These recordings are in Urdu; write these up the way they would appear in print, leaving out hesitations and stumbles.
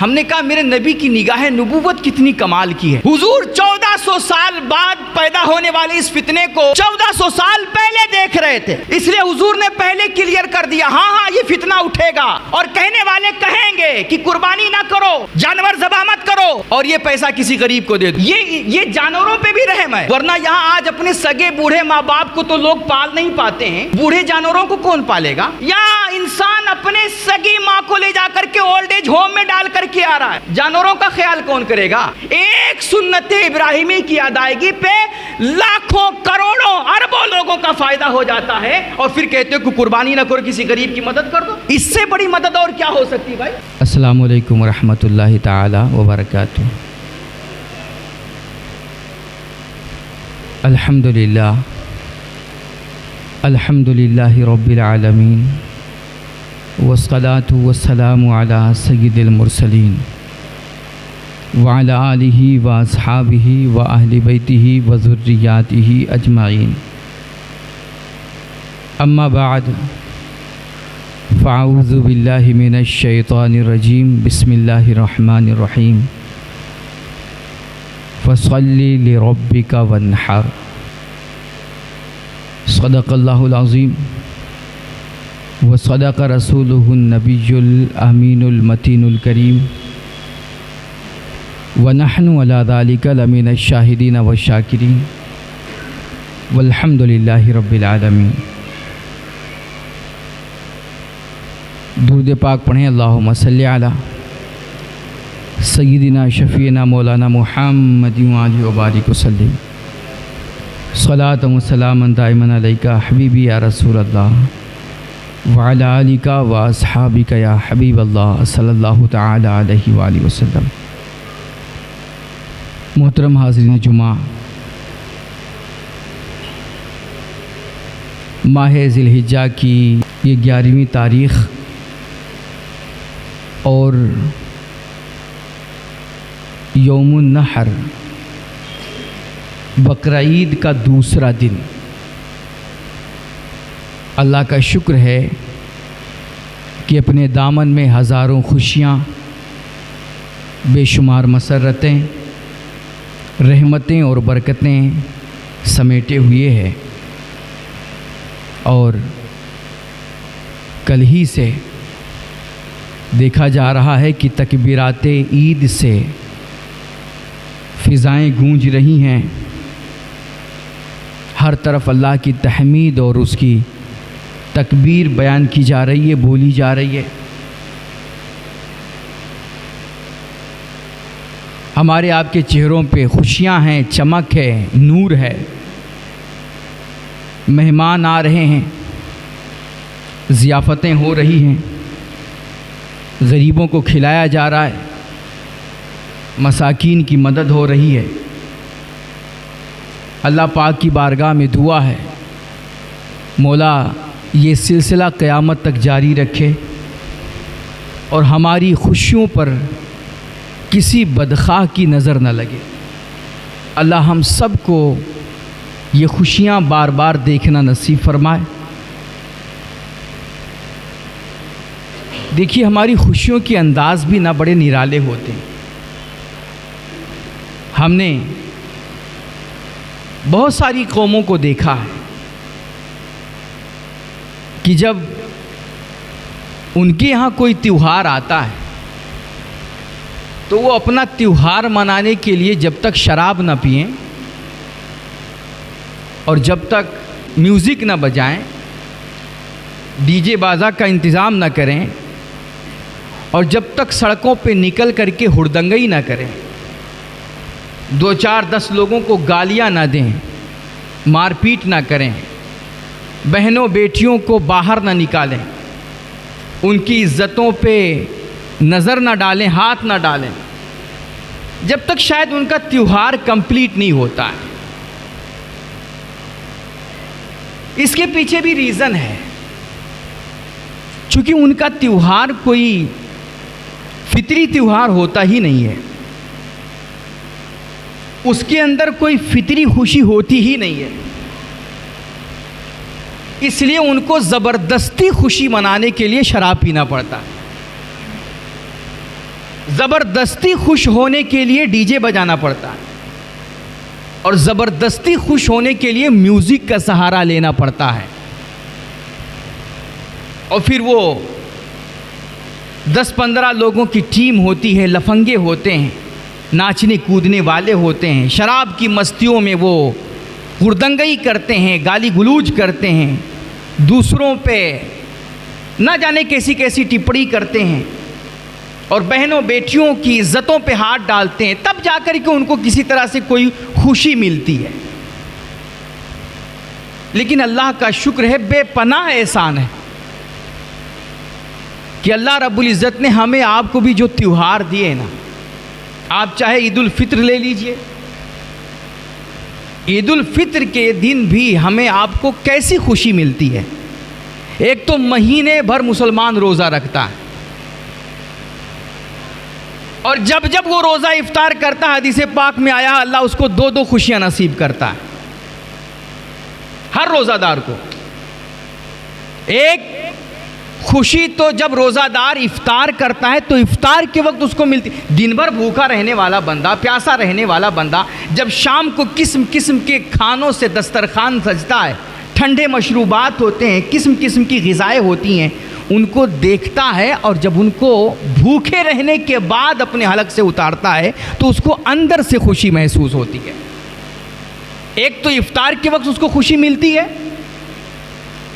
ہم نے کہا میرے نبی کی نگاہ نبوت کتنی کمال کی ہے. حضور 1400 سال بعد پیدا ہونے والے اس فتنے کو 1400 سال پہلے دیکھ رہے تھے, اس لیے حضور نے پہلے کلیئر کر دیا ہاں یہ فتنہ اٹھے گا, اور کہنے والے کہیں گے کہ قربانی نہ کرو, جانور ذبح مت کرو, اور یہ پیسہ کسی غریب کو دے دو. یہ جانوروں پہ بھی رحم ہے, ورنہ یہاں آج اپنے سگے بوڑھے ماں باپ کو تو لوگ پال نہیں پاتے ہیں, بوڑھے جانوروں کو کون پالے گا؟ یا انسان اپنے سگی ماں کو لے جا کر کے اولڈ ایج ہوم میں ڈال کر کے آ رہا ہے, جانوروں کا خیال کون کرے گا؟ ایک سنت ابراہیمی کی ادائیگی پہ لاکھوں کروڑوں اربوں لوگوں کا فائدہ ہو جاتا ہے, اور پھر کہتے ہو کہ قربانی نہ کرو, کسی غریب کی مدد کر دو. اس سے بڑی مدد اور کیا ہو سکتی بھائی؟ السلام علیکم ورحمۃ اللہ تعالی وبرکاتہ. الحمدللہ رب العالمین والصلاة والسلام علی سید المرسلین وعلی آلہ واصحابہ واہل بیتہ وذریاتہ اجمعین. اما بعد فاعوذ باللہ من الشیطان الرجیم. بسم اللہ الرحمن الرحیم. فصلی لربک وانحر. صدق اللہ العظیم وصدق رسولہ النبی الامین المتین الکریم ونحن علی ذلک لمن الشاہدین والشاکرین والحمد للہ رب العالمین. درود پاک پڑھیں. اللہم صلی علی سیدنا شفیعنا مولانا محمد وآلہ وبارک وسلم. صلاۃ و سلام دائما علیک حبیبی یا رسول اللہ وعلی آلک و اصحابک یا حبیب اللہ صلی اللہ تعالی علیہ وآلہ وسلم. محترم حاضرین جمعہ, ماہ ذی الحجہ کی یہ 11ویں تاریخ اور یوم النحر بقرہ عید کا دوسرا دن. اللہ کا شکر ہے کہ اپنے دامن میں ہزاروں خوشیاں, بے شمار مسرتیں, رحمتیں اور برکتیں سمیٹے ہوئے ہے, اور کل ہی سے دیکھا جا رہا ہے کہ تکبیرات عید سے فضائیں گونج رہی ہیں. ہر طرف اللہ کی تحمید اور اس کی تکبیر بیان کی جا رہی ہے, بولی جا رہی ہے. ہمارے آپ کے چہروں پہ خوشیاں ہیں, چمک ہے, نور ہے. مہمان آ رہے ہیں, ضیافتیں ہو رہی ہیں, غریبوں کو کھلایا جا رہا ہے, مساکین کی مدد ہو رہی ہے. اللہ پاک کی بارگاہ میں دعا ہے مولا یہ سلسلہ قیامت تک جاری رکھے, اور ہماری خوشیوں پر کسی بدخواہ کی نظر نہ لگے. اللہ ہم سب کو یہ خوشیاں بار بار دیکھنا نصیب فرمائے. دیکھیے ہماری خوشیوں کے انداز بھی نہ بڑے نرالے ہوتے ہیں. ہم نے بہت ساری قوموں کو دیکھا ہے کہ جب ان کے یہاں کوئی تیوہار آتا ہے تو وہ اپنا تیوہار منانے کے لیے جب تک شراب نہ پئیں اور جب تک میوزک نہ بجائیں, ڈی جے بازا کا انتظام نہ کریں, اور جب تک سڑکوں پہ نکل کر کے ہڑدنگئی نہ کریں, 2-4-10 لوگوں کو گالیاں نہ دیں, مار پیٹ نہ کریں, بہنوں بیٹیوں کو باہر نہ نکالیں, ان کی عزتوں پہ نظر نہ ڈالیں, ہاتھ نہ ڈالیں, جب تک شاید ان کا تیوہار کمپلیٹ نہیں ہوتا ہے. اس کے پیچھے بھی ریزن ہے, چونکہ ان کا تیوہار کوئی فطری تیوہار ہوتا ہی نہیں ہے, اس کے اندر کوئی فطری خوشی ہوتی ہی نہیں ہے. اس لیے ان کو زبردستی خوشی منانے کے لیے شراب پینا پڑتا ہے, زبردستی خوش ہونے کے لیے ڈی جے بجانا پڑتا ہے اور زبردستی خوش ہونے کے لیے میوزک کا سہارا لینا پڑتا ہے، اور پھر وہ 10-15 لوگوں کی ٹیم ہوتی ہے، لفنگے ہوتے ہیں، ناچنے کودنے والے ہوتے ہیں، شراب کی مستیوں میں وہ ہردنگئی کرتے ہیں، گالی گلوج کرتے ہیں، دوسروں پہ نہ جانے کیسی کیسی ٹپڑی کرتے ہیں اور بہنوں بیٹیوں کی عزتوں پہ ہاتھ ڈالتے ہیں، تب جا کر کے ان کو کسی طرح سے کوئی خوشی ملتی ہے۔ لیکن اللہ کا شکر ہے، بے پناہ احسان ہے کہ اللہ رب العزت نے ہمیں آپ کو بھی جو تیوہار دیے نا، آپ چاہے عید الفطر لے لیجئے، عید الفطر کے دن بھی ہمیں آپ کو کیسی خوشی ملتی ہے۔ ایک تو مہینے بھر مسلمان روزہ رکھتا ہے، اور جب جب وہ روزہ افطار کرتا ہے، حدیث پاک میں آیا اللہ اس کو 2 خوشیاں نصیب کرتا ہے ہر روزہ دار کو۔ ایک خوشی تو جب روزہ دار افطار کرتا ہے تو افطار کے وقت اس کو ملتی، دن بھر بھوکا رہنے والا بندہ، پیاسا رہنے والا بندہ جب شام کو قسم قسم کے کھانوں سے دسترخوان سجتا ہے، ٹھنڈے مشروبات ہوتے ہیں، قسم قسم کی غذائیں ہوتی ہیں، ان کو دیکھتا ہے، اور جب ان کو بھوکے رہنے کے بعد اپنے حلق سے اتارتا ہے تو اس کو اندر سے خوشی محسوس ہوتی ہے۔ ایک تو افطار کے وقت اس کو خوشی ملتی ہے،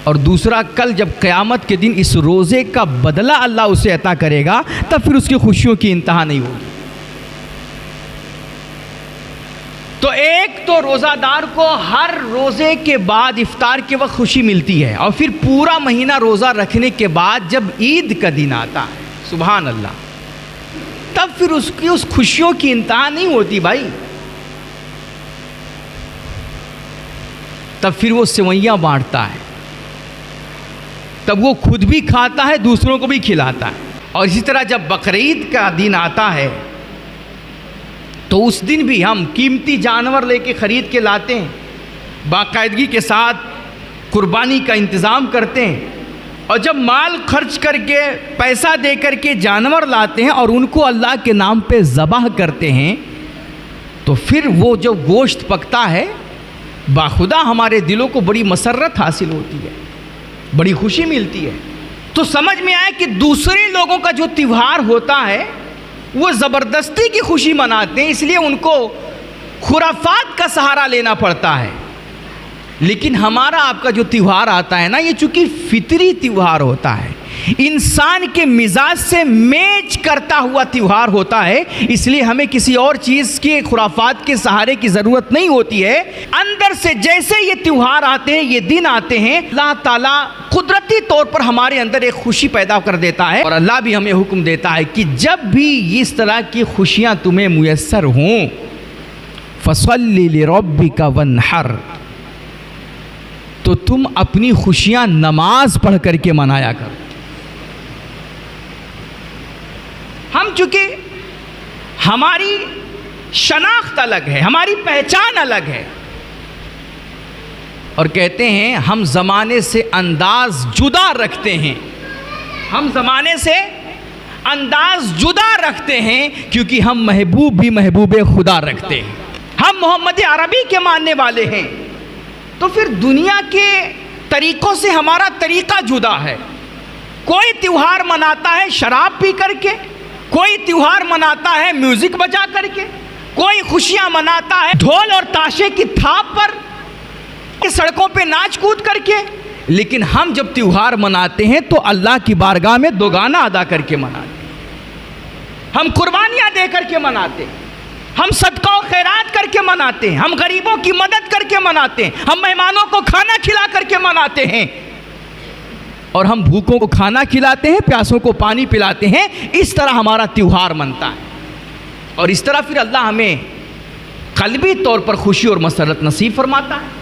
اور دوسرا کل جب قیامت کے دن اس روزے کا بدلہ اللہ اسے عطا کرے گا تب پھر اس کی خوشیوں کی انتہا نہیں ہوگی۔ تو ایک تو روزہ دار کو ہر روزے کے بعد افطار کے وقت خوشی ملتی ہے، اور پھر پورا مہینہ روزہ رکھنے کے بعد جب عید کا دن آتا ہے، سبحان اللہ، تب پھر اس کی اس خوشیوں کی انتہا نہیں ہوتی بھائی۔ تب پھر وہ سوئیاں بانٹتا ہے، تب وہ خود بھی کھاتا ہے، دوسروں کو بھی کھلاتا ہے۔ اور اسی طرح جب بقرعید کا دن آتا ہے تو اس دن بھی ہم قیمتی جانور لے کے خرید کے لاتے ہیں، باقاعدگی کے ساتھ قربانی کا انتظام کرتے ہیں، اور جب مال خرچ کر کے پیسہ دے کر کے جانور لاتے ہیں اور ان کو اللہ کے نام پہ ذبح کرتے ہیں، تو پھر وہ جو گوشت پکتا ہے باخدا ہمارے دلوں کو بڑی مسرت حاصل ہوتی ہے، بڑی خوشی ملتی ہے۔ تو سمجھ میں آیا کہ دوسرے لوگوں کا جو تیوہار ہوتا ہے وہ زبردستی کی خوشی مناتے ہیں، اس لیے ان کو خرافات کا سہارا لینا پڑتا ہے۔ لیکن ہمارا آپ کا جو تیوہار آتا ہے نا، یہ چونکہ فطری تیوہار ہوتا ہے، انسان کے مزاج سے میچ کرتا ہوا تیوہار ہوتا ہے، اس لیے ہمیں کسی اور چیز کے خرافات کے سہارے کی ضرورت نہیں ہوتی ہے۔ اندر سے جیسے یہ تیوہار آتے ہیں، یہ دن آتے ہیں، اللہ تعالیٰ قدرتی طور پر ہمارے اندر ایک خوشی پیدا کر دیتا ہے، اور اللہ بھی ہمیں حکم دیتا ہے کہ جب بھی اس طرح کی خوشیاں تمہیں میسر ہوں، فَصَلِّ لِرَبِّكَ وَانْحَرْ، تو تم اپنی خوشیاں نماز پڑھ کر کے منایا کرو۔ ہم چونکہ ہماری شناخت الگ ہے، ہماری پہچان الگ ہے، اور کہتے ہیں ہم زمانے سے انداز جدا رکھتے ہیں، ہم زمانے سے انداز جدا رکھتے ہیں، کیونکہ ہم محبوب بھی محبوب خدا رکھتے ہیں، ہم محمد عربی کے ماننے والے ہیں، تو پھر دنیا کے طریقوں سے ہمارا طریقہ جدا ہے۔ کوئی تیوہار مناتا ہے شراب پی کر کے، کوئی تیوہار مناتا ہے میوزک بجا کر کے، کوئی خوشیاں مناتا ہے ڈھول اور تاشے کی تھاپ پر، سڑکوں پہ ناچ کود کر کے۔ لیکن ہم جب تیوہار مناتے ہیں تو اللہ کی بارگاہ میں دوگانہ ادا کر کے مناتے ہیں، ہم قربانیاں دے کر کے مناتے ہیں، ہم صدقہ و خیرات کر کے مناتے ہیں، ہم غریبوں کی مدد کر کے مناتے ہیں، ہم مہمانوں کو کھانا کھلا کر کے مناتے ہیں، اور ہم بھوکوں کو کھانا کھلاتے ہیں، پیاسوں کو پانی پلاتے ہیں۔ اس طرح ہمارا تیوہار منتا ہے، اور اس طرح پھر اللہ ہمیں قلبی طور پر خوشی اور مسرت نصیب فرماتا ہے۔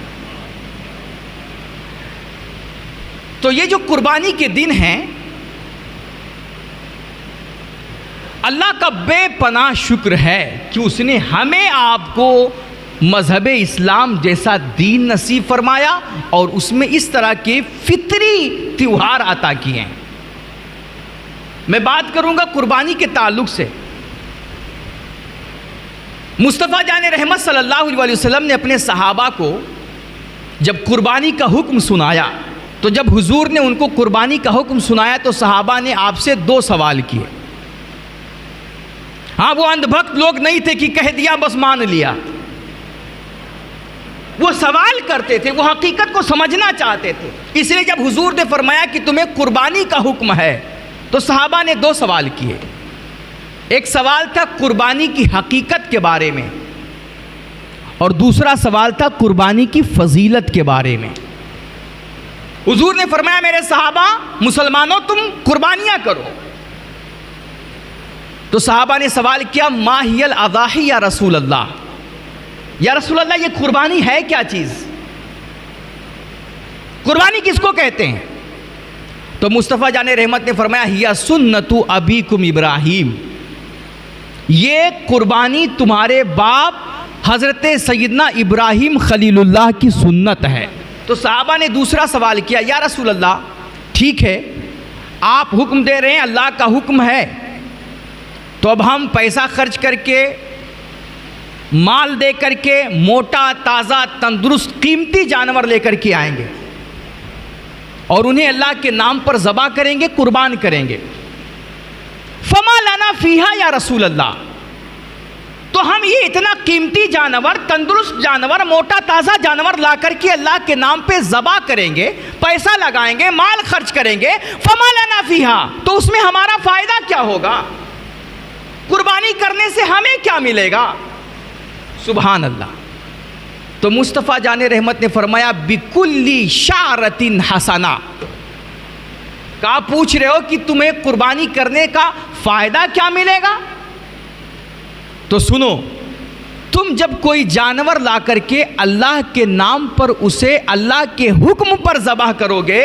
تو یہ جو قربانی کے دن ہیں، اللہ کا بے پناہ شکر ہے کہ اس نے ہمیں آپ کو مذہب اسلام جیسا دین نصیب فرمایا، اور اس میں اس طرح کے فطری تیوہار عطا کیے ہیں۔ میں بات کروں گا قربانی کے تعلق سے، مصطفیٰ جان رحمت صلی اللہ علیہ وسلم نے اپنے صحابہ کو جب قربانی کا حکم سنایا تو جب حضور نے ان کو قربانی کا حکم سنایا تو صحابہ نے آپ سے 2 سوال کیے. ہاں وہ اندھ بھکت لوگ نہیں تھے کہ کہہ دیا بس مان لیا. وہ سوال کرتے تھے, وہ حقیقت کو سمجھنا چاہتے تھے. اس لیے جب حضور نے فرمایا کہ تمہیں قربانی کا حکم ہے تو صحابہ نے 2 سوال کیے. ایک سوال تھا قربانی کی حقیقت کے بارے میں اور دوسرا سوال تھا قربانی کی فضیلت کے بارے میں. حضور نے فرمایا میرے صحابہ مسلمانوں تم قربانیاں کرو. تو صحابہ نے سوال کیا ما ہی الاضاحی یا رسول اللہ, یا رسول اللہ یہ قربانی ہے کیا چیز, قربانی کس کو کہتے ہیں؟ تو مصطفیٰ جان رحمت نے فرمایا ہی سنت ابیکم ابراہیم, یہ قربانی تمہارے باپ حضرت سیدنا ابراہیم خلیل اللہ کی سنت ہے. تو صحابہ نے دوسرا سوال کیا یا رسول اللہ ٹھیک ہے آپ حکم دے رہے ہیں اللہ کا حکم ہے تو اب ہم پیسہ خرچ کر کے مال دے کر کے موٹا تازہ تندرست قیمتی جانور لے کر کے آئیں گے اور انہیں اللہ کے نام پر ذبح کریں گے, قربان کریں گے. فما لنا فیہا یا رسول اللہ, تو ہم یہ اتنا قیمتی جانور, تندرست جانور, موٹا تازہ جانور لا کر کے اللہ کے نام پہ ذبح کریں گے, پیسہ لگائیں گے, مال خرچ کریں گے, فما لنا فیہا, تو اس میں ہمارا فائدہ کیا ہوگا, قربانی کرنے سے ہمیں کیا ملے گا؟ سبحان اللہ. تو مصطفیٰ جان رحمت نے فرمایا بکلی شعرۃ حسنہ. کہا پوچھ رہے ہو کہ تمہیں قربانی کرنے کا فائدہ کیا ملے گا؟ تو سنو, تم جب کوئی جانور لا کر کے اللہ کے نام پر اسے اللہ کے حکم پر ذبح کرو گے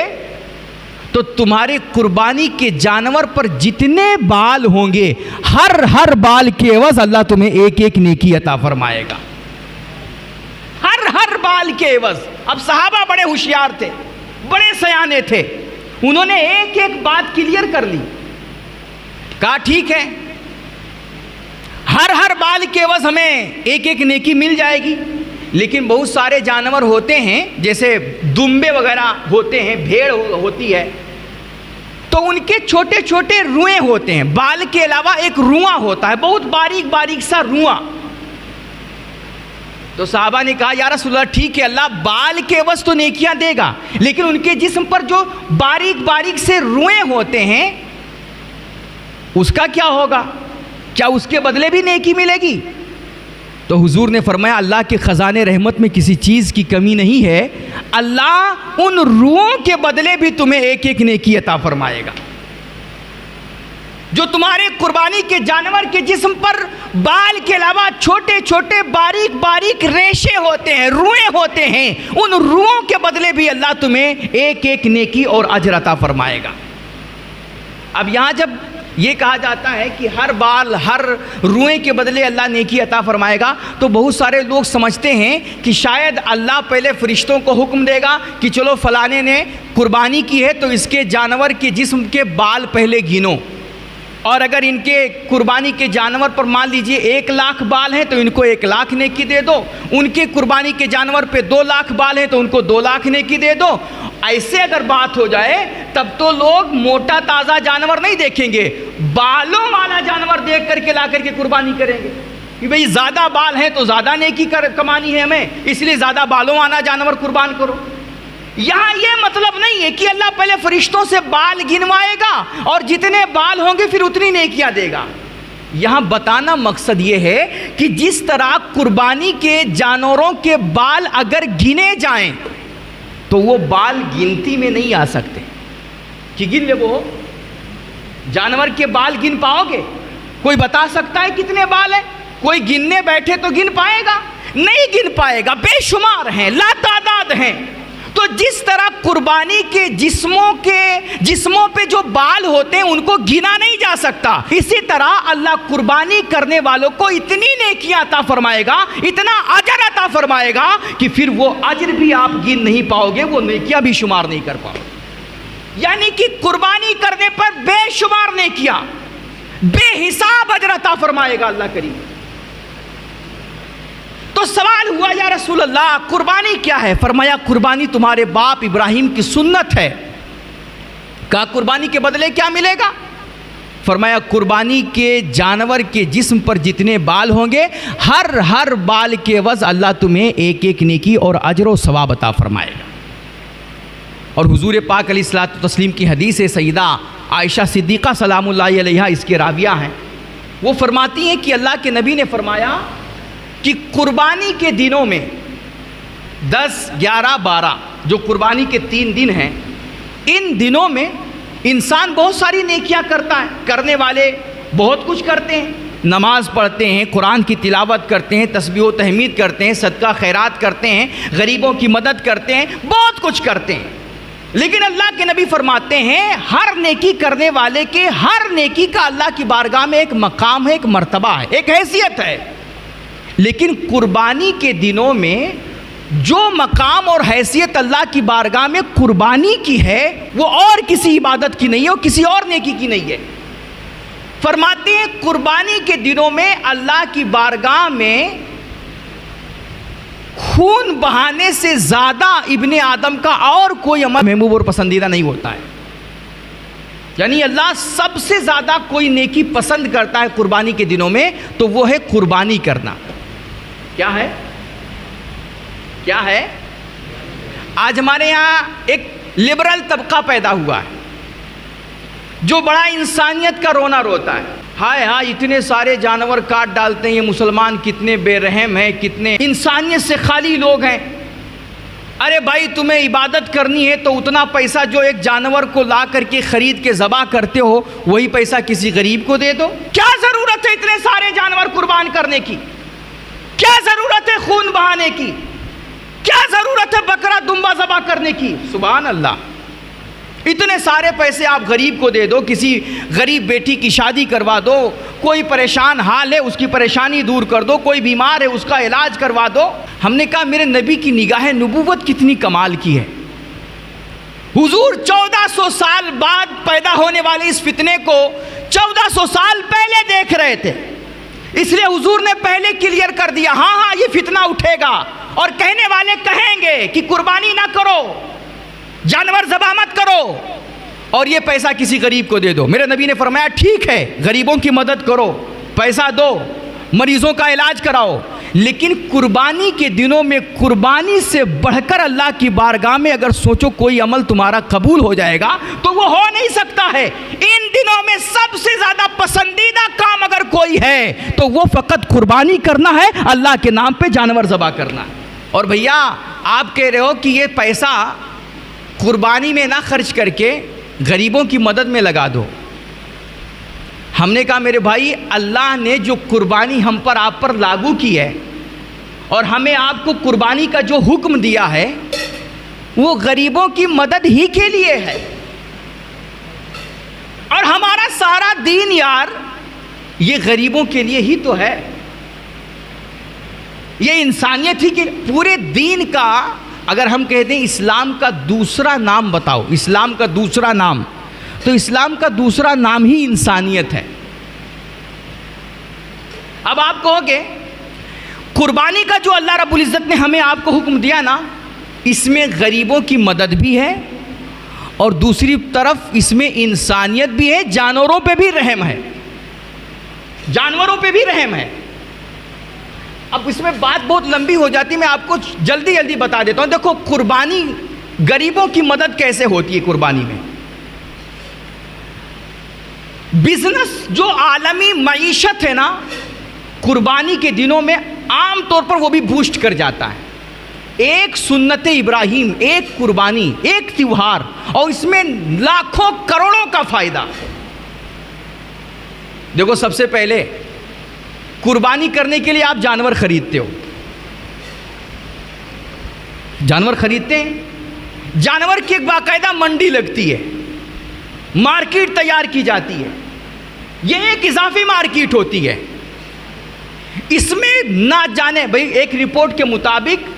تو تمہاری قربانی کے جانور پر جتنے بال ہوں گے ہر بال کے عوض اللہ تمہیں ایک ایک نیکی عطا فرمائے گا, ہر بال کے عوض. اب صحابہ بڑے ہوشیار تھے, بڑے سیانے تھے, انہوں نے ایک ایک بات کلیئر کر لی. کہا ٹھیک ہے ہر بال کے عوض ہمیں ایک ایک نیکی مل جائے گی, لیکن بہت سارے جانور ہوتے ہیں جیسے دمبے وغیرہ ہوتے ہیں, بھیڑ ہوتی ہے, تو ان کے چھوٹے چھوٹے روئیں ہوتے ہیں, بال کے علاوہ ایک رواں ہوتا ہے, بہت باریک سا رواں. تو صحابہ نے کہا یا رسول اللہ ٹھیک ہے اللہ بال کے عوض تو نیکیاں دے گا, لیکن ان کے جسم پر جو باریک سے روئیں ہوتے ہیں اس کا کیا ہوگا, کیا اس کے بدلے بھی نیکی ملے گی؟ تو حضور نے فرمایا اللہ کے خزانے رحمت میں کسی چیز کی کمی نہیں ہے, اللہ ان روحوں کے بدلے بھی تمہیں ایک ایک نیکی عطا فرمائے گا. جو تمہارے قربانی کے جانور کے جسم پر بال کے علاوہ چھوٹے چھوٹے باریک ریشے ہوتے ہیں, روئیں ہوتے ہیں, ان روحوں کے بدلے بھی اللہ تمہیں ایک ایک نیکی اور اجر عطا فرمائے گا. اب یہاں جب یہ کہا جاتا ہے کہ ہر بال ہر روئیں کے بدلے اللہ نیکی عطا فرمائے گا, تو بہت سارے لوگ سمجھتے ہیں کہ شاید اللہ پہلے فرشتوں کو حکم دے گا کہ چلو فلانے نے قربانی کی ہے تو اس کے جانور کے جسم کے بال پہلے گنو, اور اگر ان کے قربانی کے جانور پر مان لیجئے 1,00,000 بال ہیں تو ان کو 1,00,000 نیکی دے دو, ان کے قربانی کے جانور پہ 2,00,000 بال ہیں تو ان کو 2,00,000 نیکی دے دو. ایسے اگر بات ہو جائے تب تو لوگ موٹا تازہ جانور نہیں دیکھیں گے, بالوں والا جانور دیکھ کر کے لا کر کے قربانی کریں گے کہ بھئی زیادہ بال ہیں تو زیادہ نیکی کمانی ہے ہمیں, اس لیے زیادہ بالوں والا جانور قربان کرو. یہاں یہ مطلب نہیں ہے کہ اللہ پہلے فرشتوں سے بال گنوائے گا اور جتنے بال ہوں گے پھر اتنی نیکیاں دے گا. یہاں بتانا مقصد یہ ہے کہ جس طرح قربانی کے جانوروں کے بال اگر گنے جائیں تو وہ بال گنتی میں نہیں آ سکتے کہ گن لے وہ جانور کے بال گن پاؤ گے؟ کوئی بتا سکتا ہے کتنے بال ہیں؟ کوئی گننے بیٹھے تو گن پائے گا؟ نہیں گن پائے گا, بے شمار ہیں, لا تعداد ہیں. تو جس طرح قربانی کے جسموں پہ جو بال ہوتے ہیں ان کو گنا نہیں جا سکتا, اسی طرح اللہ قربانی کرنے والوں کو اتنی نیکیاں عطا فرمائے گا, اتنا اجر عطا فرمائے گا کہ پھر وہ اجر بھی آپ گن نہیں پاؤ گے, وہ نیکیاں بھی شمار نہیں کر پاؤ. یعنی کہ قربانی کرنے پر بے شمار نیکیاں, بے حساب اجر عطا فرمائے گا اللہ کریم. تو سوال ہوا یا رسول اللہ قربانی کیا ہے؟ فرمایا قربانی تمہارے باپ ابراہیم کی سنت ہے۔ کہا قربانی کے بدلے کیا ملے گا؟ فرمایا قربانی کے جانور کے جسم پر جتنے بال ہوں گے ہر بال کے عوض اللہ تمہیں ایک ایک نیکی اور اجر و ثواب عطا فرمائے گا۔ اور حضور پاک علیہ الصلوۃ والتسلیم کی حدیث ہے، سیدہ عائشہ صدیقہ سلام اللہ علیہا اس کے راویہ ہیں، وہ فرماتی ہیں کہ اللہ کے نبی نے فرمایا کہ قربانی کے دنوں میں 10، 11، 12 جو قربانی کے 3 دن ہیں، ان دنوں میں انسان بہت ساری نیکیاں کرتا ہے، کرنے والے بہت کچھ کرتے ہیں، نماز پڑھتے ہیں، قرآن کی تلاوت کرتے ہیں، تسبیح و تحمید کرتے ہیں، صدقہ خیرات کرتے ہیں، غریبوں کی مدد کرتے ہیں، بہت کچھ کرتے ہیں۔ لیکن اللہ کے نبی فرماتے ہیں ہر نیکی کرنے والے کے ہر نیکی کا اللہ کی بارگاہ میں ایک مقام ہے، ایک مرتبہ ہے، ایک حیثیت ہے۔ لیکن قربانی کے دنوں میں جو مقام اور حیثیت اللہ کی بارگاہ میں قربانی کی ہے وہ اور کسی عبادت کی نہیں ہے، اور کسی اور نیکی کی نہیں ہے۔ فرماتے ہیں قربانی کے دنوں میں اللہ کی بارگاہ میں خون بہانے سے زیادہ ابن آدم کا اور کوئی عمل محبوب اور پسندیدہ نہیں ہوتا ہے۔ یعنی اللہ سب سے زیادہ کوئی نیکی پسند کرتا ہے قربانی کے دنوں میں تو وہ ہے قربانی کرنا۔ کیا ہے؟ کیا ہے؟ آج ہمارے یہاں ایک لبرل طبقہ پیدا ہوا ہے جو بڑا انسانیت کا رونا روتا ہے، ہائے ہائے اتنے سارے جانور کاٹ ڈالتے ہیں، یہ مسلمان کتنے بے رحم ہیں، کتنے انسانیت سے خالی لوگ ہیں۔ ارے بھائی تمہیں عبادت کرنی ہے تو اتنا پیسہ جو ایک جانور کو لا کر کے خرید کے ذبح کرتے ہو وہی پیسہ کسی غریب کو دے دو۔ کیا ضرورت ہے اتنے سارے جانور قربان کرنے کی؟ کیا ضرورت ہے خون بہانے کی؟ کیا ضرورت ہے بکرا دمبا ذبح کرنے کی؟ سبحان اللہ، اتنے سارے پیسے آپ غریب کو دے دو، کسی غریب بیٹی کی شادی کروا دو، کوئی پریشان حال ہے اس کی پریشانی دور کر دو، کوئی بیمار ہے اس کا علاج کروا دو۔ ہم نے کہا میرے نبی کی نگاہ نبوت کتنی کمال کی ہے۔ حضور 1400 سال بعد پیدا ہونے والے اس فتنے کو 1400 سال پہلے دیکھ رہے تھے، اس لیے حضور نے پہلے کلیئر کر دیا ہاں یہ فتنہ اٹھے گا اور کہنے والے کہیں گے کہ قربانی نہ کرو، جانور ذبح مت کرو اور یہ پیسہ کسی غریب کو دے دو۔ میرے نبی نے فرمایا ٹھیک ہے غریبوں کی مدد کرو، پیسہ دو، مریضوں کا علاج کراؤ، لیکن قربانی کے دنوں میں قربانی سے بڑھ کر اللہ کی بارگاہ میں اگر سوچو کوئی عمل تمہارا قبول ہو جائے گا تو وہ ہو نہیں سکتا ہے۔ ان دنوں میں سب سے زیادہ پسندیدہ کام اگر کوئی ہے تو وہ فقط قربانی کرنا ہے، اللہ کے نام پہ جانور ذبح کرنا ہے۔ اور بھیا آپ کہہ رہے ہو کہ یہ پیسہ قربانی میں نہ خرچ کر کے غریبوں کی مدد میں لگا دو۔ ہم نے کہا میرے بھائی اللہ نے جو قربانی ہم پر آپ پر لاگو کی ہے اور ہمیں آپ کو قربانی کا جو حکم دیا ہے وہ غریبوں کی مدد ہی کے لیے ہے، اور ہمارا سارا دین یار یہ غریبوں کے لیے ہی تو ہے، یہ انسانیت ہی کے پورے دین کا۔ اگر ہم کہتے ہیں اسلام کا دوسرا نام بتاؤ، اسلام کا دوسرا نام، تو اسلام کا دوسرا نام ہی انسانیت ہے۔ اب آپ کہو گے قربانی کا جو اللہ رب العزت نے ہمیں آپ کو حکم دیا نا، اس میں غریبوں کی مدد بھی ہے اور دوسری طرف اس میں انسانیت بھی ہے، جانوروں پہ بھی رحم ہے، جانوروں پہ بھی رحم ہے۔ اب اس میں بات بہت لمبی ہو جاتی ہے، میں آپ کو جلدی بتا دیتا ہوں۔ دیکھو قربانی، غریبوں کی مدد کیسے ہوتی ہے قربانی میں؟ بزنس جو عالمی معیشت ہے نا، قربانی کے دنوں میں عام طور پر وہ بھی بوسٹ کر جاتا ہے۔ ایک سنت ابراہیم، ایک قربانی، ایک تیوہار، اور اس میں لاکھوں کروڑوں کا فائدہ۔ دیکھو سب سے پہلے قربانی کرنے کے لیے آپ جانور خریدتے ہو، جانور خریدتے ہیں، جانور کی ایک باقاعدہ منڈی لگتی ہے، مارکیٹ تیار کی جاتی ہے، یہ ایک اضافی مارکیٹ ہوتی ہے۔ اس میں نہ جانے بھائی ایک رپورٹ کے مطابق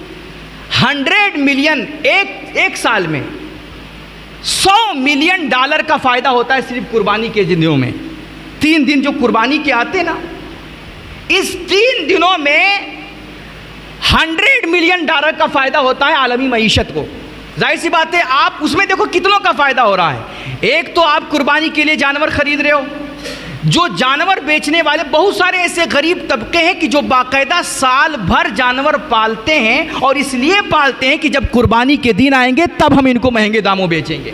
100 ملین ایک سال میں $100 ملین کا فائدہ ہوتا ہے صرف قربانی کے دنوں میں۔ 3 دن جو قربانی کے آتے نا، اس 3 دنوں میں $100 ملین کا فائدہ ہوتا ہے عالمی معیشت کو. ظاہر سی بات ہے آپ اس میں دیکھو کتنوں کا فائدہ ہو رہا ہے. ایک تو آپ قربانی کے لیے جانور خرید رہے ہو. جو جانور بیچنے والے بہت سارے ایسے غریب طبقے ہیں کہ جو باقاعدہ سال بھر جانور پالتے ہیں اور اس لیے پالتے ہیں کہ جب قربانی کے دن آئیں گے تب ہم ان کو مہنگے داموں بیچیں گے.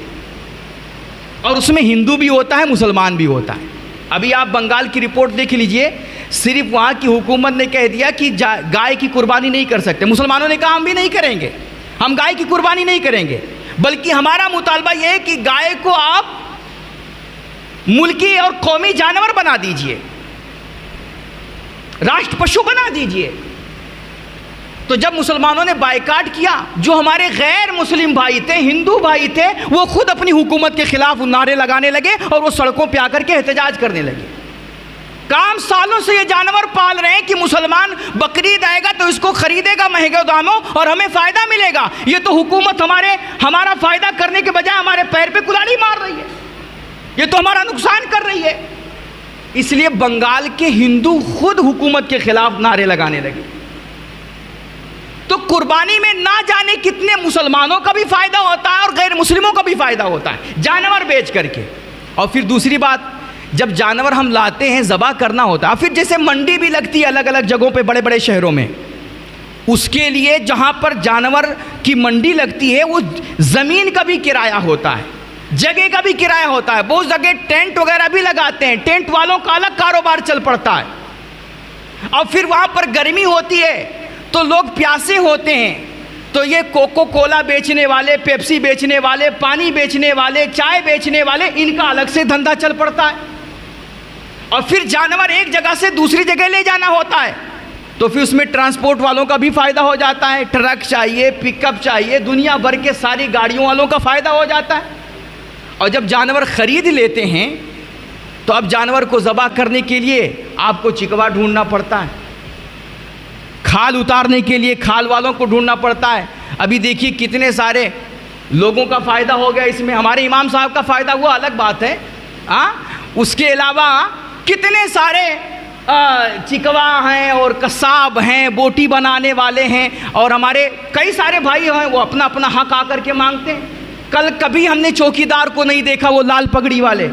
اور اس میں ہندو بھی ہوتا ہے, مسلمان بھی ہوتا ہے. ابھی آپ بنگال کی رپورٹ دیکھ لیجئے, صرف وہاں کی حکومت نے کہہ دیا کہ گائے کی قربانی نہیں کر سکتے. مسلمانوں نے کہا ہم بھی نہیں کریں گے, ہم گائے کی قربانی نہیں کریں گے, بلکہ ہمارا مطالبہ یہ ہے کہ گائے کو آپ ملکی اور قومی جانور بنا دیجئے, راشٹر پشو بنا دیجئے. تو جب مسلمانوں نے بائیکاٹ کیا, جو ہمارے غیر مسلم بھائی تھے, ہندو بھائی تھے, وہ خود اپنی حکومت کے خلاف نعرے لگانے لگے اور وہ سڑکوں پہ آ کر کے احتجاج کرنے لگے. کام سالوں سے یہ جانور پال رہے ہیں کہ مسلمان بقرعید آئے گا تو اس کو خریدے گا مہنگے داموں اور ہمیں فائدہ ملے گا. یہ تو حکومت ہمارا فائدہ کرنے کے بجائے ہمارے پیر پہ کلاڑی مار رہی ہے, یہ تو ہمارا نقصان کر رہی ہے. اس لیے بنگال کے ہندو خود حکومت کے خلاف نعرے لگانے لگے. تو قربانی میں نہ جانے کتنے مسلمانوں کا بھی فائدہ ہوتا ہے اور غیر مسلموں کا بھی فائدہ ہوتا ہے جانور بیچ کر کے. اور پھر دوسری بات, جب جانور ہم لاتے ہیں ذبح کرنا ہوتا ہے, پھر جیسے منڈی بھی لگتی ہے الگ الگ جگہوں پہ بڑے بڑے شہروں میں, اس کے لیے جہاں پر جانور کی منڈی لگتی ہے وہ زمین کا بھی کرایہ ہوتا ہے, جگہ کا بھی کرایہ ہوتا ہے. بہت جگہ ٹینٹ وغیرہ بھی لگاتے ہیں, ٹینٹ والوں کا الگ کاروبار چل پڑتا ہے. اور پھر وہاں پر گرمی ہوتی ہے تو لوگ پیاسے ہوتے ہیں, تو یہ کوکو کولا بیچنے والے, پیپسی بیچنے والے, پانی بیچنے والے, چائے بیچنے والے, ان کا الگ سے دھندا چل پڑتا ہے. اور پھر جانور ایک جگہ سے دوسری جگہ لے جانا ہوتا ہے تو پھر اس میں ٹرانسپورٹ والوں کا بھی فائدہ ہو جاتا ہے. ٹرک چاہیے, پک اپ چاہیے, دنیا بھر کے ساری گاڑیوں والوں کا فائدہ ہو جاتا ہے. اور جب جانور خرید لیتے ہیں تو اب جانور کو ذبح کرنے کے لیے آپ کو چکوا ڈھونڈنا پڑتا ہے, کھال اتارنے کے لیے کھال والوں کو ڈھونڈنا پڑتا ہے. ابھی دیکھیے کتنے سارے لوگوں کا فائدہ ہو گیا اس میں. ہمارے امام صاحب کا فائدہ ہوا الگ بات ہے, اس کے علاوہ کتنے سارے چکوا ہیں اور قصاب ہیں, بوٹی بنانے والے ہیں, اور ہمارے کئی سارے بھائی ہیں وہ اپنا اپنا حق آ کر کے مانگتے ہیں. کل کبھی ہم نے چوکیدار کو نہیں دیکھا, وہ لال پگڑی والے,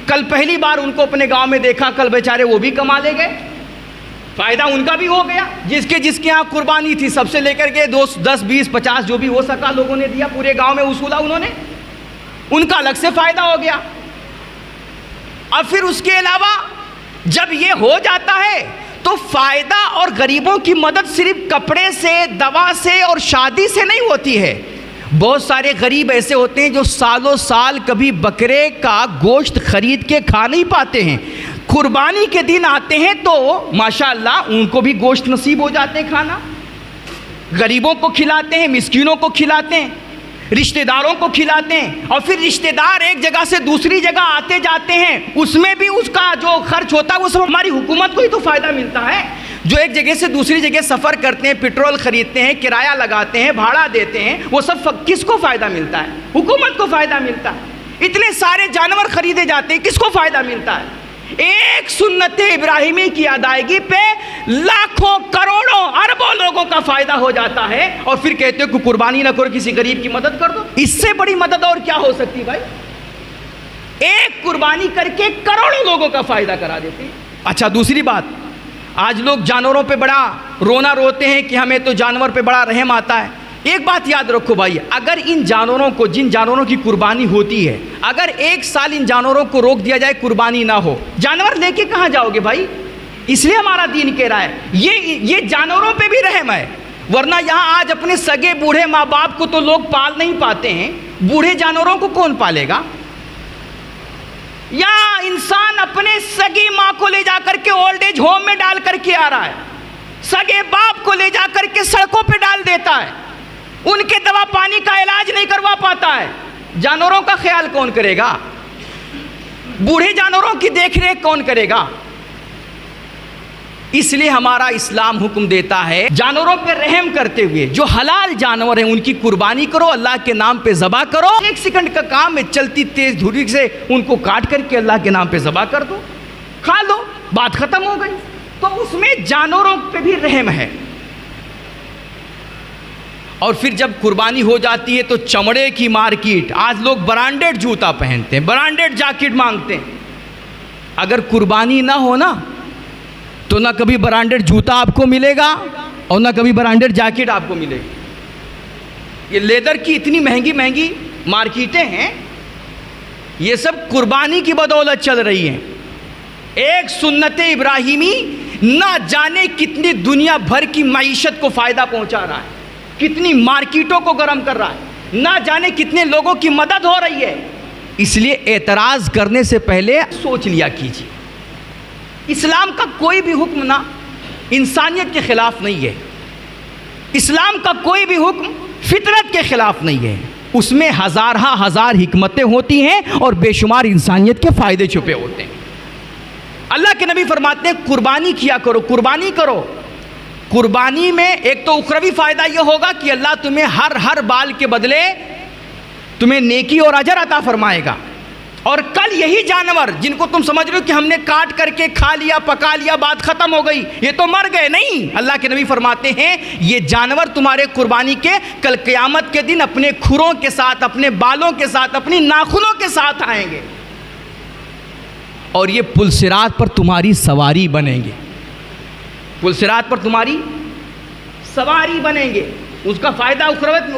کل پہلی بار ان کو اپنے گاؤں میں دیکھا. کل بیچارے وہ بھی کما لے گئے, فائدہ ان کا بھی ہو گیا. جس کے یہاں قربانی تھی سب سے لے کر کے 10 20 50 جو بھی ہو سکا لوگوں نے دیا, پورے گاؤں میں وصولا انہوں نے, ان کا الگ سے فائدہ ہو گیا. اور پھر اس کے علاوہ جب یہ ہو جاتا ہے تو فائدہ اور غریبوں کی مدد صرف کپڑے سے, دوا سے اور شادی سے نہیں ہوتی ہے. بہت سارے غریب ایسے ہوتے ہیں جو سالوں سال کبھی بکرے کا گوشت خرید کے کھا نہیں پاتے ہیں, قربانی کے دن آتے ہیں تو ماشاءاللہ ان کو بھی گوشت نصیب ہو جاتے ہیں کھانا, غریبوں کو کھلاتے ہیں, مسکینوں کو کھلاتے ہیں, رشتہ داروں کو کھلاتے ہیں. اور پھر رشتہ دار ایک جگہ سے دوسری جگہ آتے جاتے ہیں, اس میں بھی اس کا جو خرچ ہوتا ہے وہ سب ہماری حکومت کو ہی تو فائدہ ملتا ہے. جو ایک جگہ سے دوسری جگہ سفر کرتے ہیں, پیٹرول خریدتے ہیں, کرایہ لگاتے ہیں, بھاڑا دیتے ہیں, وہ سب کس کو فائدہ ملتا ہے؟ حکومت کو فائدہ ملتا ہے. اتنے سارے جانور خریدے جاتے ہیں, کس کو فائدہ ملتا ہے؟ ایک سنت ابراہیمی کی ادائیگی پہ لاکھوں کروڑوں اربوں لوگوں کا فائدہ ہو جاتا ہے, اور پھر کہتے ہو کہ قربانی نہ کرو, کسی غریب کی مدد کر دو. اس سے بڑی مدد اور کیا ہو سکتی بھائی؟ ایک قربانی کر کے کروڑوں لوگوں کا فائدہ کرا دیتے. اچھا دوسری بات, آج لوگ جانوروں پہ بڑا رونا روتے ہیں کہ ہمیں تو جانور پہ بڑا رحم آتا ہے. ایک بات یاد رکھو بھائی, اگر ان جانوروں کو, جن جانوروں کی قربانی ہوتی ہے, اگر ایک سال ان جانوروں کو روک دیا جائے, قربانی نہ ہو, جانور لے کے کہاں جاؤ گے بھائی؟ اس لیے ہمارا دین کہہ رہا ہے یہ جانوروں پہ بھی رحم ہے. ورنہ یہاں آج اپنے سگے بوڑھے ماں باپ کو تو لوگ پال نہیں پاتے ہیں, بوڑھے جانوروں کو کون پالے گا؟ یا انسان اپنے سگی ماں کو لے جا کر کے اولڈ ایج ہوم میں ڈال کر کے آ رہا ہے, سگے باپ کو لے جا کر کے سڑکوں پہ ڈال دیتا ہے, ان کے دوا پانی کا علاج نہیں کروا پاتا ہے. جانوروں کا خیال کون کرے گا؟ بوڑھے جانوروں کی دیکھ ریکھ کون کرے گا؟ اس لیے ہمارا اسلام حکم دیتا ہے جانوروں پہ رحم کرتے ہوئے, جو حلال جانور ہیں ان کی قربانی کرو, اللہ کے نام پہ ذبح کرو. 1 سیکنڈ کا کام ہے, چلتی تیز دھوری سے ان کو کاٹ کر کے اللہ کے نام پہ ذبح کر دو, کھا لو, بات ختم ہو گئی. تو اس میں جانوروں پہ بھی رحم ہے. اور پھر جب قربانی ہو جاتی ہے تو چمڑے کی مارکیٹ. آج لوگ برانڈیڈ جوتا پہنتے ہیں, برانڈیڈ جیکٹ مانگتے ہیں. اگر قربانی نہ ہو نا تو نہ کبھی برانڈیڈ جوتا آپ کو ملے گا اور نہ کبھی برانڈیڈ جیکٹ آپ کو ملے گی. یہ لیدر کی اتنی مہنگی مہنگی مارکیٹیں ہیں, یہ سب قربانی کی بدولت چل رہی ہیں. ایک سنت ابراہیمی نہ جانے کتنی دنیا بھر کی معیشت کو فائدہ پہنچا رہا ہے, کتنی مارکیٹوں کو گرم کر رہا ہے, نہ جانے کتنے لوگوں کی مدد ہو رہی ہے. اس لیے اعتراض کرنے سے پہلے سوچ لیا کیجیے. اسلام کا کوئی بھی حکم نہ انسانیت کے خلاف نہیں ہے, اسلام کا کوئی بھی حکم فطرت کے خلاف نہیں ہے. اس میں ہزار حکمتیں ہوتی ہیں اور بے شمار انسانیت کے فائدے چھپے ہوتے ہیں. اللہ کے نبی فرماتے ہیں قربانی کیا کرو, قربانی کرو. قربانی میں ایک تو اخروی فائدہ یہ ہوگا کہ اللہ تمہیں ہر بال کے بدلے تمہیں نیکی اور اجر عطا فرمائے گا. اور کل یہی جانور جن کو تم سمجھ رہے ہو کہ ہم نے کاٹ کر کے کھا لیا, پکا لیا, بات ختم ہو گئی, یہ تو مر گئے, نہیں. اللہ کے نبی فرماتے ہیں یہ جانور تمہارے قربانی کے کل قیامت کے دن اپنے کھروں کے ساتھ, اپنے بالوں کے ساتھ, اپنی ناخنوں کے ساتھ آئیں گے اور یہ پل صراط پر تمہاری سواری بنیں گے. پل صراط پر تمہاری سواری بنیں گے. اس کا فائدہ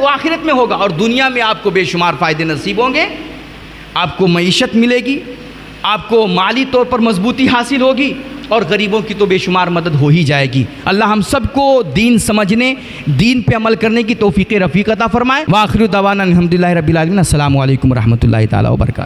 آخرت میں ہوگا اور دنیا میں آپ کو بے شمار فائدے نصیب ہوں گے. آپ کو معیشت ملے گی, آپ کو مالی طور پر مضبوطی حاصل ہوگی اور غریبوں کی تو بے شمار مدد ہو ہی جائے گی. اللہ ہم سب کو دین سمجھنے, دین پہ عمل کرنے کی توفیق رفیق عطا فرمائے. وآخر دعوانا الحمدللہ رب العالمین. السلام علیکم ورحمۃ اللہ تعالی وبرکاتہ.